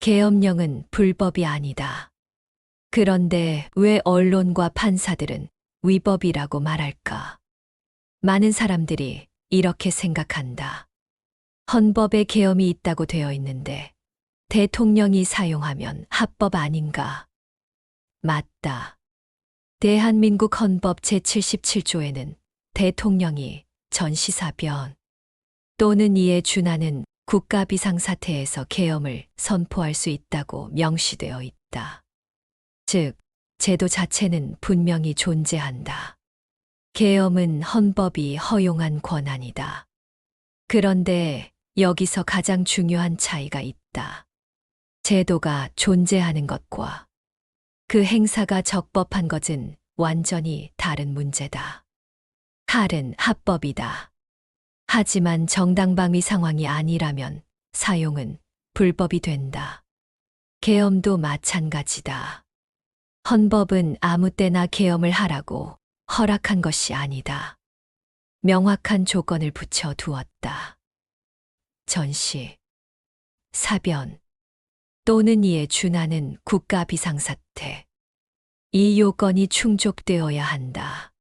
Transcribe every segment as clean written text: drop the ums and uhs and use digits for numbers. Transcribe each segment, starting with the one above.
계엄령은 불법이 아니다. 그런데 왜 언론과 판사들은 위법이라고 말할까? 많은 사람들이 이렇게 생각한다. 헌법에 계엄이 있다고 되어 있는데 대통령이 사용하면 합법 아닌가? 맞다. 대한민국 헌법 제77조에는 대통령이 전시사변 또는 이에 준하는 국가 비상사태에서 계엄을 선포할 수 있다고 명시되어 있다. 즉, 제도 자체는 분명히 존재한다. 계엄은 헌법이 허용한 권한이다. 그런데 여기서 가장 중요한 차이가 있다. 제도가 존재하는 것과 그 행사가 적법한 것은 완전히 다른 문제다. 칼은 합법이다. 하지만 정당방위 상황이 아니라면 사용은 불법이 된다. 계엄도 마찬가지다. 헌법은 아무 때나 계엄을 하라고 허락한 것이 아니다. 명확한 조건을 붙여 두었다. 전시, 사변, 또는 이에 준하는 국가 비상사태. 이 요건이 충족되어야 한다.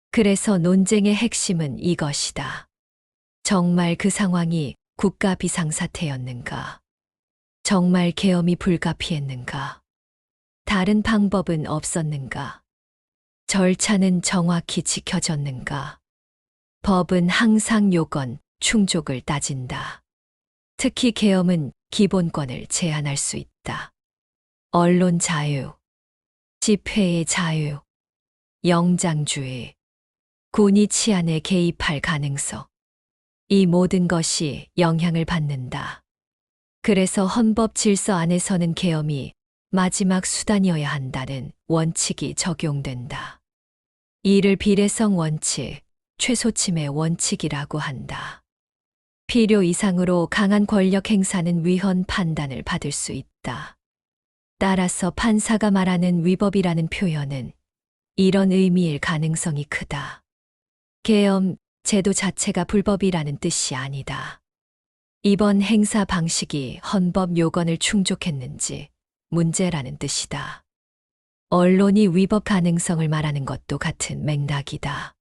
그래서 논쟁의 핵심은 이것이다. 정말 그 상황이 국가 비상사태였는가? 정말 계엄이 불가피했는가? 다른 방법은 없었는가? 절차는 정확히 지켜졌는가? 법은 항상 요건 충족을 따진다. 특히 계엄은 기본권을 제한할 수 있다. 언론 자유, 집회의 자유, 영장주의, 군이 치안에 개입할 가능성. 이 모든 것이 영향을 받는다. 그래서 헌법 질서 안에서는 계엄이 마지막 수단이어야 한다는 원칙이 적용된다. 이를 비례성 원칙, 최소침해 원칙이라고 한다. 필요 이상으로 강한 권력 행사는 위헌 판단을 받을 수 있다. 따라서 판사가 말하는 위법이라는 표현은 이런 의미일 가능성이 크다. 계엄 제도 자체가 불법이라는 뜻이 아니다. 이번 행사 방식이 헌법 요건을 충족했는지 문제라는 뜻이다. 언론이 위법 가능성을 말하는 것도 같은 맥락이다.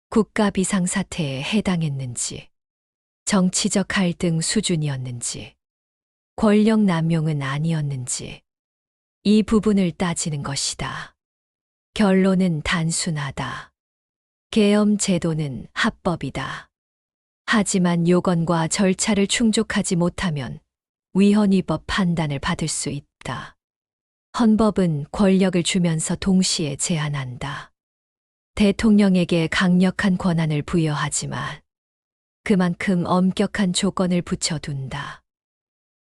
국가 비상사태에 해당했는지, 정치적 갈등 수준이었는지, 권력 남용은 아니었는지, 이 부분을 따지는 것이다. 결론은 단순하다. 계엄 제도는 합법이다. 하지만 요건과 절차를 충족하지 못하면 위헌위법 판단을 받을 수 있다. 헌법은 권력을 주면서 동시에 제한한다. 대통령에게 강력한 권한을 부여하지만 그만큼 엄격한 조건을 붙여둔다.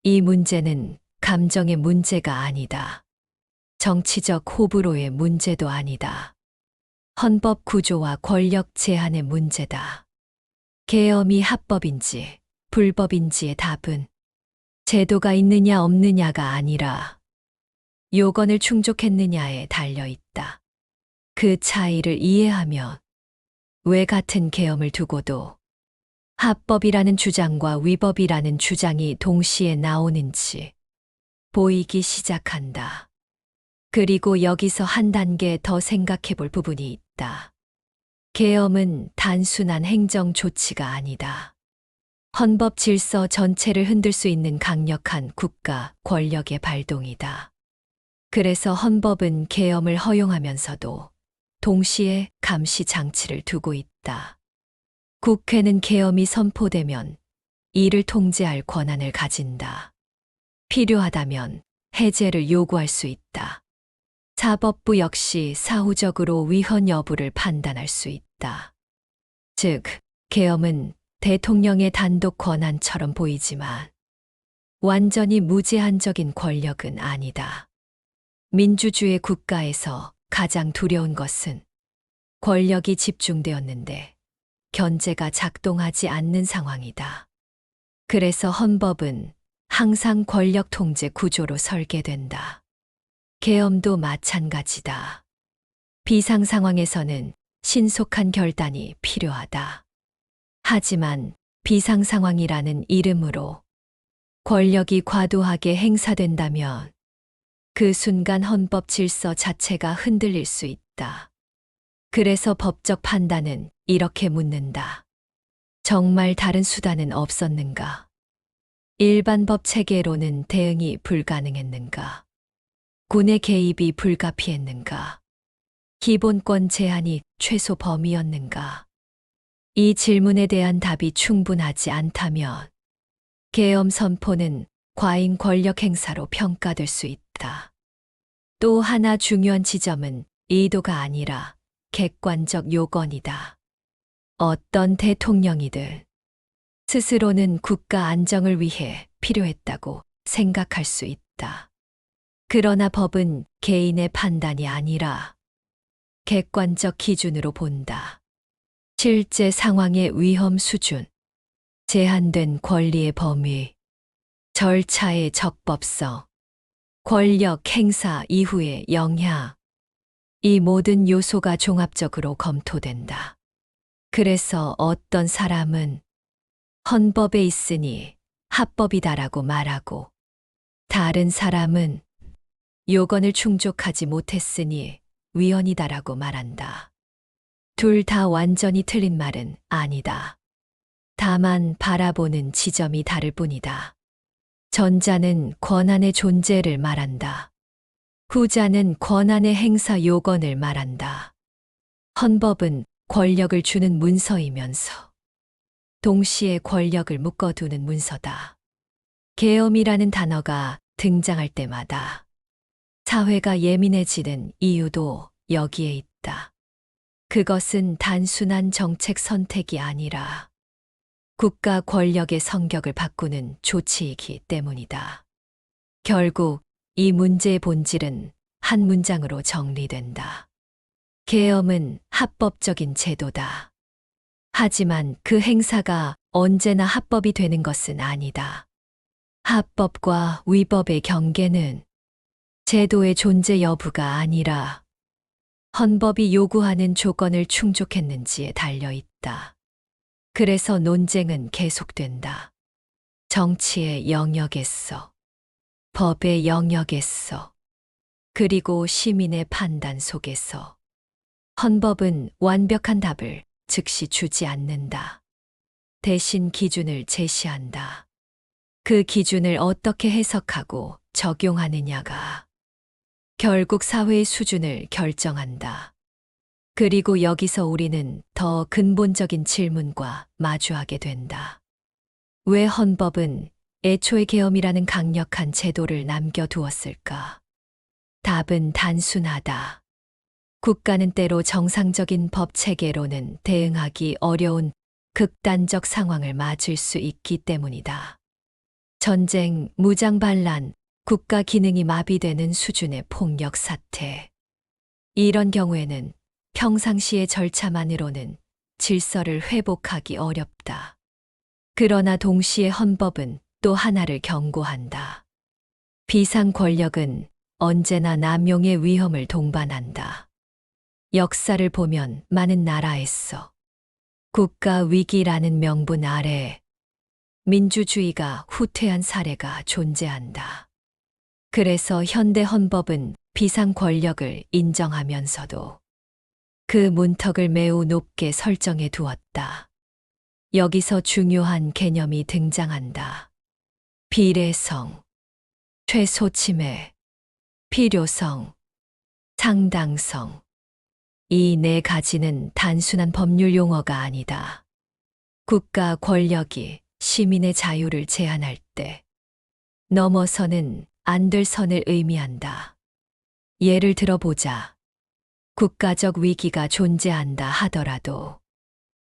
이 문제는 감정의 문제가 아니다. 정치적 호불호의 문제도 아니다. 헌법 구조와 권력 제한의 문제다. 계엄이 합법인지 불법인지의 답은 제도가 있느냐 없느냐가 아니라 요건을 충족했느냐에 달려 있다. 그 차이를 이해하면 왜 같은 계엄을 두고도 합법이라는 주장과 위법이라는 주장이 동시에 나오는지 보이기 시작한다. 그리고 여기서 한 단계 더 생각해 볼 부분이 있다. 계엄은 단순한 행정 조치가 아니다. 헌법 질서 전체를 흔들 수 있는 강력한 국가 권력의 발동이다. 그래서 헌법은 계엄을 허용하면서도 동시에 감시 장치를 두고 있다. 국회는 계엄이 선포되면 이를 통제할 권한을 가진다. 필요하다면 해제를 요구할 수 있다. 사법부 역시 사후적으로 위헌 여부를 판단할 수 있다. 즉, 계엄은 대통령의 단독 권한처럼 보이지만 완전히 무제한적인 권력은 아니다. 민주주의 국가에서 가장 두려운 것은 권력이 집중되었는데 견제가 작동하지 않는 상황이다. 그래서 헌법은 항상 권력 통제 구조로 설계된다. 계엄도 마찬가지다. 비상 상황에서는 신속한 결단이 필요하다. 하지만 비상 상황이라는 이름으로 권력이 과도하게 행사된다면 그 순간 헌법 질서 자체가 흔들릴 수 있다. 그래서 법적 판단은 이렇게 묻는다. 정말 다른 수단은 없었는가? 일반 법 체계로는 대응이 불가능했는가? 군의 개입이 불가피했는가? 기본권 제한이 최소 범위였는가? 이 질문에 대한 답이 충분하지 않다면 계엄 선포는 과잉 권력 행사로 평가될 수 있다. 또 하나 중요한 지점은 의도가 아니라 객관적 요건이다. 어떤 대통령이든 스스로는 국가 안정을 위해 필요했다고 생각할 수 있다. 그러나 법은 개인의 판단이 아니라 객관적 기준으로 본다. 실제 상황의 위험 수준, 제한된 권리의 범위, 절차의 적법성, 권력 행사 이후의 영향, 이 모든 요소가 종합적으로 검토된다. 그래서 어떤 사람은 헌법에 있으니 합법이다라고 말하고, 다른 사람은 요건을 충족하지 못했으니 위헌이다라고 말한다. 둘 다 완전히 틀린 말은 아니다. 다만 바라보는 지점이 다를 뿐이다. 전자는 권한의 존재를 말한다. 후자는 권한의 행사 요건을 말한다. 헌법은 권력을 주는 문서이면서 동시에 권력을 묶어두는 문서다. 계엄이라는 단어가 등장할 때마다 사회가 예민해지는 이유도 여기에 있다. 그것은 단순한 정책 선택이 아니라 국가 권력의 성격을 바꾸는 조치이기 때문이다. 결국 이 문제의 본질은 한 문장으로 정리된다. 계엄은 합법적인 제도다. 하지만 그 행사가 언제나 합법이 되는 것은 아니다. 합법과 위법의 경계는 제도의 존재 여부가 아니라 헌법이 요구하는 조건을 충족했는지에 달려 있다. 그래서 논쟁은 계속된다. 정치의 영역에서, 법의 영역에서, 그리고 시민의 판단 속에서. 헌법은 완벽한 답을 즉시 주지 않는다. 대신 기준을 제시한다. 그 기준을 어떻게 해석하고 적용하느냐가 결국 사회의 수준을 결정한다. 그리고 여기서 우리는 더 근본적인 질문과 마주하게 된다. 왜 헌법은 애초에 계엄이라는 강력한 제도를 남겨두었을까? 답은 단순하다. 국가는 때로 정상적인 법 체계로는 대응하기 어려운 극단적 상황을 맞을 수 있기 때문이다. 전쟁, 무장 반란, 국가 기능이 마비되는 수준의 폭력 사태. 이런 경우에는 평상시의 절차만으로는 질서를 회복하기 어렵다. 그러나 동시에 헌법은 또 하나를 경고한다. 비상 권력은 언제나 남용의 위험을 동반한다. 역사를 보면 많은 나라에서 국가 위기라는 명분 아래 민주주의가 후퇴한 사례가 존재한다. 그래서 현대 헌법은 비상 권력을 인정하면서도 그 문턱을 매우 높게 설정해 두었다. 여기서 중요한 개념이 등장한다. 비례성, 최소 침해, 필요성, 상당성. 이 네 가지는 단순한 법률 용어가 아니다. 국가 권력이 시민의 자유를 제한할 때 넘어서는 안 될 선을 의미한다. 예를 들어보자. 국가적 위기가 존재한다 하더라도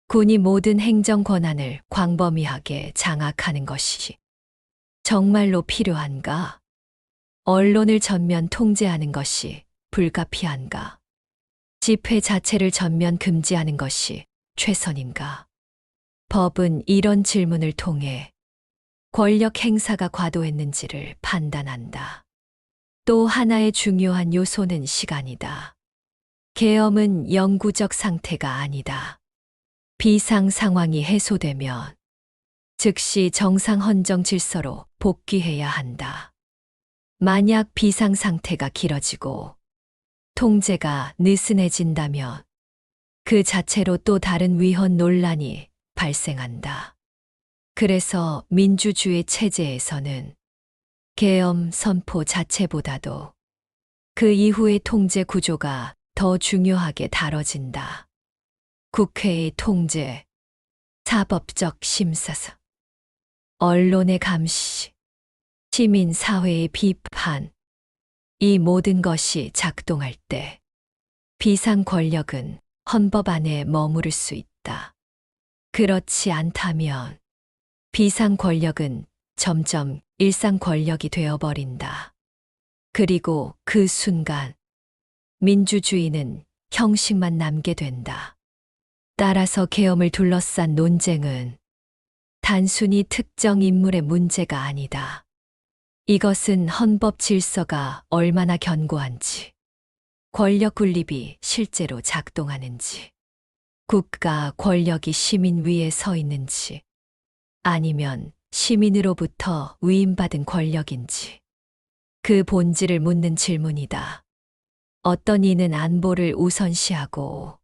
군이 모든 행정 권한을 광범위하게 장악하는 것이 정말로 필요한가? 언론을 전면 통제하는 것이 불가피한가? 집회 자체를 전면 금지하는 것이 최선인가? 법은 이런 질문을 통해 권력 행사가 과도했는지를 판단한다. 또 하나의 중요한 요소는 시간이다. 계엄은 영구적 상태가 아니다. 비상 상황이 해소되면 즉시 정상 헌정 질서로 복귀해야 한다. 만약 비상 상태가 길어지고 통제가 느슨해진다면 그 자체로 또 다른 위헌 논란이 발생한다. 그래서 민주주의 체제에서는 계엄 선포 자체보다도 그 이후의 통제 구조가 더 중요하게 다뤄진다. 국회의 통제, 사법적 심사서, 언론의 감시, 시민사회의 비판, 이 모든 것이 작동할 때 비상 권력은 헌법 안에 머무를 수 있다. 그렇지 않다면 비상 권력은 점점 일상 권력이 되어버린다. 그리고 그 순간 민주주의는 형식만 남게 된다. 따라서 계엄을 둘러싼 논쟁은 단순히 특정 인물의 문제가 아니다. 이것은 헌법 질서가 얼마나 견고한지, 권력 군립이 실제로 작동하는지, 국가 권력이 시민 위에 서 있는지, 아니면 시민으로부터 위임받은 권력인지, 그 본질을 묻는 질문이다. 어떤 이는 안보를 우선시하고,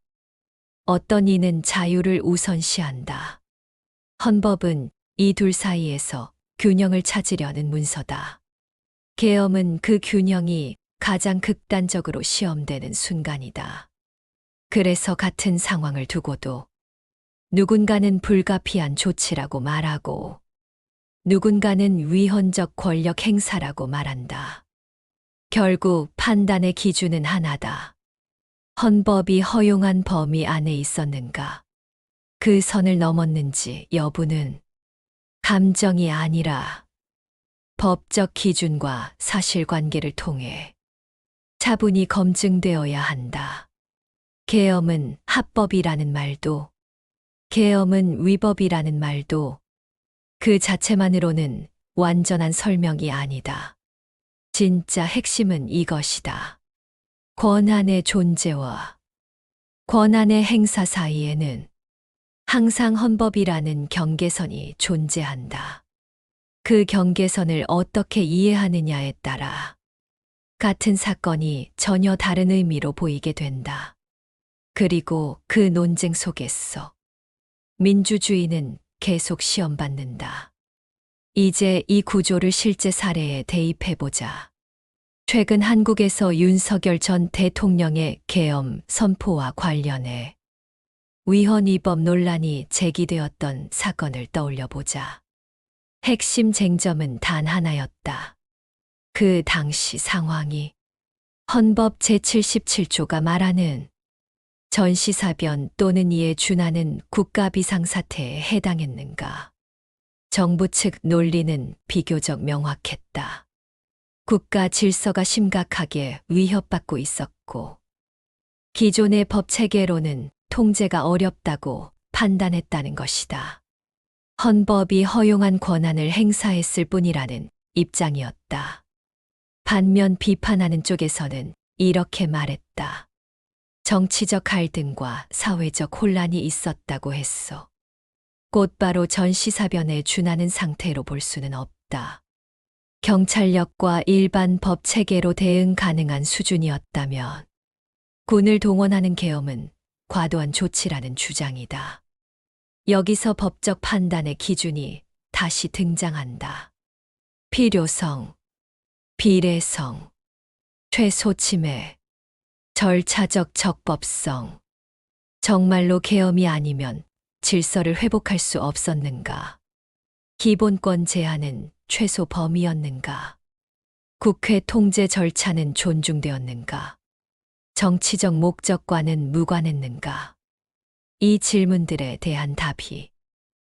어떤 이는 자유를 우선시한다. 헌법은 이 둘 사이에서 균형을 찾으려는 문서다. 계엄은 그 균형이 가장 극단적으로 시험되는 순간이다. 그래서 같은 상황을 두고도 누군가는 불가피한 조치라고 말하고 누군가는 위헌적 권력 행사라고 말한다. 결국 판단의 기준은 하나다. 헌법이 허용한 범위 안에 있었는가? 그 선을 넘었는지 여부는 감정이 아니라 법적 기준과 사실관계를 통해 차분히 검증되어야 한다. 계엄은 합법이라는 말도, 계엄은 위법이라는 말도 그 자체만으로는 완전한 설명이 아니다. 진짜 핵심은 이것이다. 권한의 존재와 권한의 행사 사이에는 항상 헌법이라는 경계선이 존재한다. 그 경계선을 어떻게 이해하느냐에 따라 같은 사건이 전혀 다른 의미로 보이게 된다. 그리고 그 논쟁 속에서 민주주의는 계속 시험받는다. 이제 이 구조를 실제 사례에 대입해보자. 최근 한국에서 윤석열 전 대통령의 계엄 선포와 관련해 위헌 위법 논란이 제기되었던 사건을 떠올려보자. 핵심 쟁점은 단 하나였다. 그 당시 상황이 헌법 제77조가 말하는 전시사변 또는 이에 준하는 국가비상사태에 해당했는가. 정부 측 논리는 비교적 명확했다. 국가 질서가 심각하게 위협받고 있었고, 기존의 법 체계로는 통제가 어렵다고 판단했다는 것이다. 헌법이 허용한 권한을 행사했을 뿐이라는 입장이었다. 반면 비판하는 쪽에서는 이렇게 말했다. 정치적 갈등과 사회적 혼란이 있었다고 했어. 곧바로 전시사변에 준하는 상태로 볼 수는 없다. 경찰력과 일반 법 체계로 대응 가능한 수준이었다면 군을 동원하는 계엄은 과도한 조치라는 주장이다. 여기서 법적 판단의 기준이 다시 등장한다. 필요성, 비례성, 최소 침해, 절차적 적법성. 정말로 계엄이 아니면 질서를 회복할 수 없었는가? 기본권 제한은 최소 범위였는가? 국회 통제 절차는 존중되었는가? 정치적 목적과는 무관했는가? 이 질문들에 대한 답이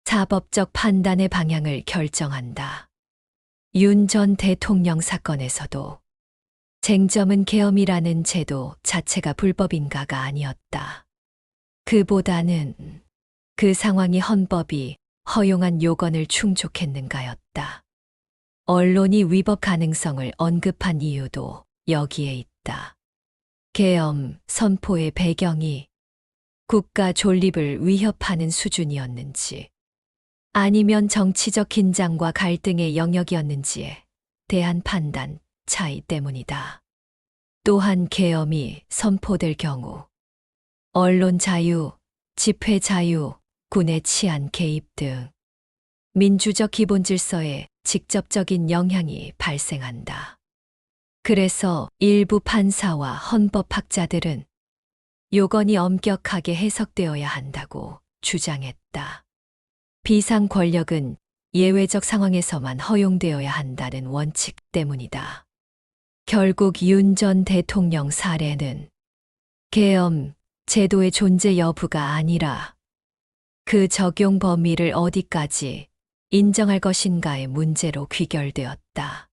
사법적 판단의 방향을 결정한다. 윤 전 대통령 사건에서도 쟁점은 계엄이라는 제도 자체가 불법인가가 아니었다. 그보다는 그 상황이 헌법이 허용한 요건을 충족했는가였다. 언론이 위법 가능성을 언급한 이유도 여기에 있다. 계엄 선포의 배경이 국가 존립을 위협하는 수준이었는지, 아니면 정치적 긴장과 갈등의 영역이었는지에 대한 판단 차이 때문이다. 또한 계엄이 선포될 경우 언론 자유, 집회 자유, 군의 치안 개입 등 민주적 기본 질서에 직접적인 영향이 발생한다. 그래서 일부 판사와 헌법학자들은 요건이 엄격하게 해석되어야 한다고 주장했다. 비상 권력은 예외적 상황에서만 허용되어야 한다는 원칙 때문이다. 결국 윤 전 대통령 사례는 계엄 제도의 존재 여부가 아니라 그 적용 범위를 어디까지 인정할 것인가의 문제로 귀결되었다.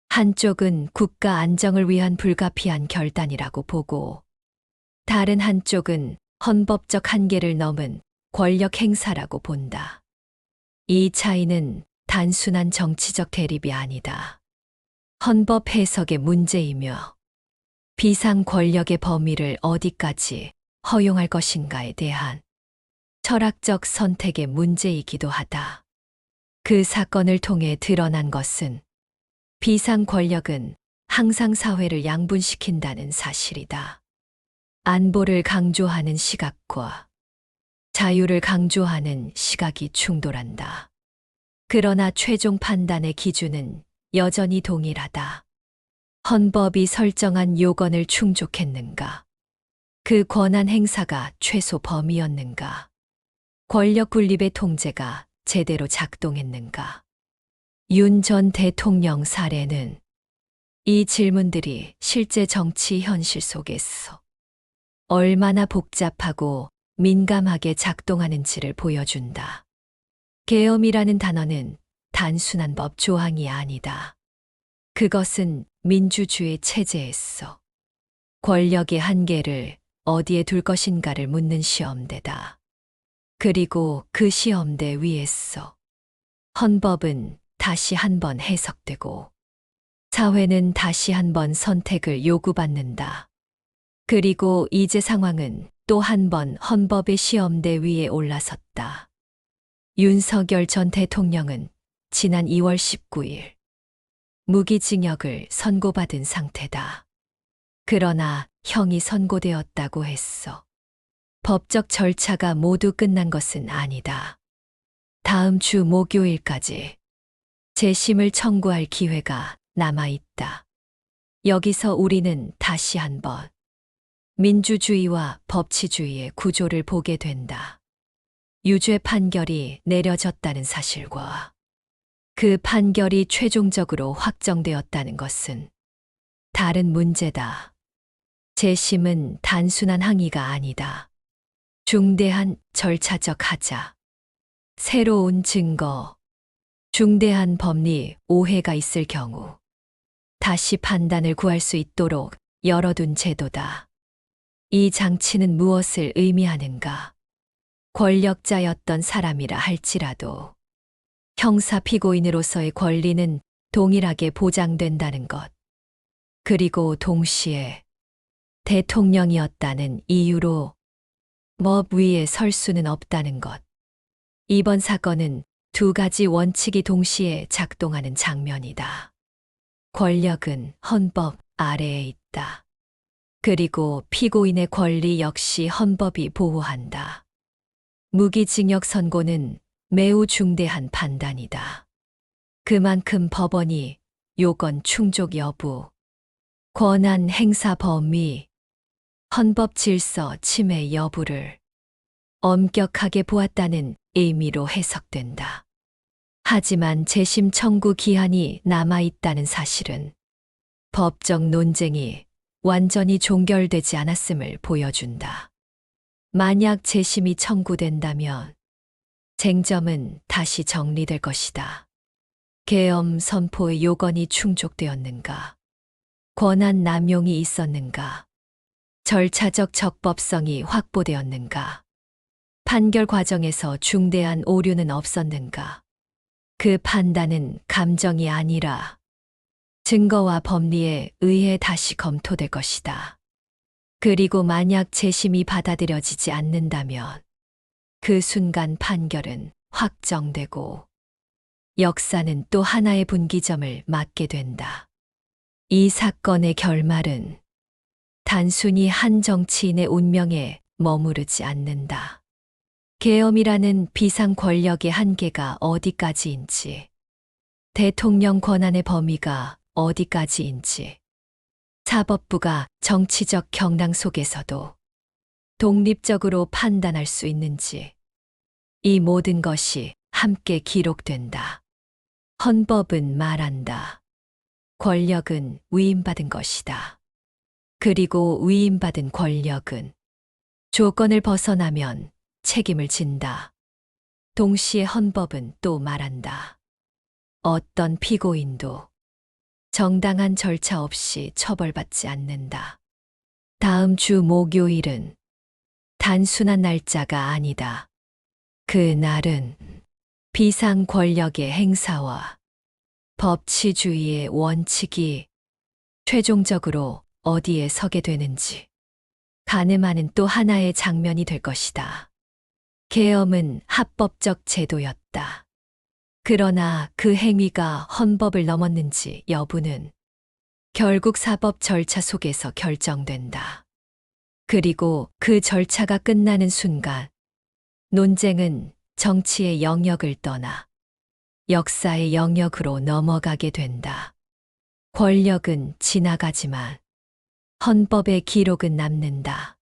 한쪽은 국가 안정을 위한 불가피한 결단이라고 보고 다른 한쪽은 헌법적 한계를 넘은 권력 행사라고 본다. 이 차이는 단순한 정치적 대립이 아니다. 헌법 해석의 문제이며 비상 권력의 범위를 어디까지 허용할 것인가에 대한 철학적 선택의 문제이기도 하다. 그 사건을 통해 드러난 것은 비상 권력은 항상 사회를 양분시킨다는 사실이다. 안보를 강조하는 시각과 자유를 강조하는 시각이 충돌한다. 그러나 최종 판단의 기준은 여전히 동일하다. 헌법이 설정한 요건을 충족했는가? 그 권한 행사가 최소 범위였는가? 권력 군립의 통제가 제대로 작동했는가? 윤 전 대통령 사례는 이 질문들이 실제 정치 현실 속에서 얼마나 복잡하고 민감하게 작동하는지를 보여준다. 계엄이라는 단어는 단순한 법 조항이 아니다. 그것은 민주주의 체제에서 권력의 한계를 어디에 둘 것인가를 묻는 시험대다. 그리고 그 시험대 위에서 헌법은 다시 한번 해석되고 사회는 다시 한번 선택을 요구받는다. 그리고 이제 상황은 또 한 번 헌법의 시험대 위에 올라섰다. 윤석열 전 대통령은 지난 2월 19일 무기징역을 선고받은 상태다. 그러나 형이 선고되었다고 했어. 법적 절차가 모두 끝난 것은 아니다. 다음 주 목요일까지 재심을 청구할 기회가 남아있다. 여기서 우리는 다시 한번 민주주의와 법치주의의 구조를 보게 된다. 유죄 판결이 내려졌다는 사실과 그 판결이 최종적으로 확정되었다는 것은 다른 문제다. 재심은 단순한 항의가 아니다. 중대한 절차적 하자, 새로운 증거, 중대한 법리 오해가 있을 경우 다시 판단을 구할 수 있도록 열어둔 제도다. 이 장치는 무엇을 의미하는가? 권력자였던 사람이라 할지라도 형사 피고인으로서의 권리는 동일하게 보장된다는 것. 그리고 동시에 대통령이었다는 이유로 법 위에 설 수는 없다는 것. 이번 사건은 두 가지 원칙이 동시에 작동하는 장면이다. 권력은 헌법 아래에 있다. 그리고 피고인의 권리 역시 헌법이 보호한다. 무기징역 선고는 매우 중대한 판단이다. 그만큼 법원이 요건 충족 여부, 권한 행사 범위, 헌법 질서 침해 여부를 엄격하게 보았다는 의미로 해석된다. 하지만 재심 청구 기한이 남아있다는 사실은 법적 논쟁이 완전히 종결되지 않았음을 보여준다. 만약 재심이 청구된다면 쟁점은 다시 정리될 것이다. 계엄 선포의 요건이 충족되었는가? 권한 남용이 있었는가? 절차적 적법성이 확보되었는가? 판결 과정에서 중대한 오류는 없었는가? 그 판단은 감정이 아니라 증거와 법리에 의해 다시 검토될 것이다. 그리고 만약 재심이 받아들여지지 않는다면 그 순간 판결은 확정되고 역사는 또 하나의 분기점을 맞게 된다. 이 사건의 결말은 단순히 한 정치인의 운명에 머무르지 않는다. 계엄이라는 비상 권력의 한계가 어디까지인지, 대통령 권한의 범위가 어디까지인지, 사법부가 정치적 경랑 속에서도 독립적으로 판단할 수 있는지, 이 모든 것이 함께 기록된다. 헌법은 말한다. 권력은 위임받은 것이다. 그리고 위임받은 권력은 조건을 벗어나면 책임을 진다. 동시에 헌법은 또 말한다. 어떤 피고인도 정당한 절차 없이 처벌받지 않는다. 다음 주 목요일은 단순한 날짜가 아니다. 그 날은 비상 권력의 행사와 법치주의의 원칙이 최종적으로 어디에 서게 되는지 가늠하는 또 하나의 장면이 될 것이다. 계엄은 합법적 제도였다. 그러나 그 행위가 헌법을 넘었는지 여부는 결국 사법 절차 속에서 결정된다. 그리고 그 절차가 끝나는 순간 논쟁은 정치의 영역을 떠나 역사의 영역으로 넘어가게 된다. 권력은 지나가지만 헌법의 기록은 남는다.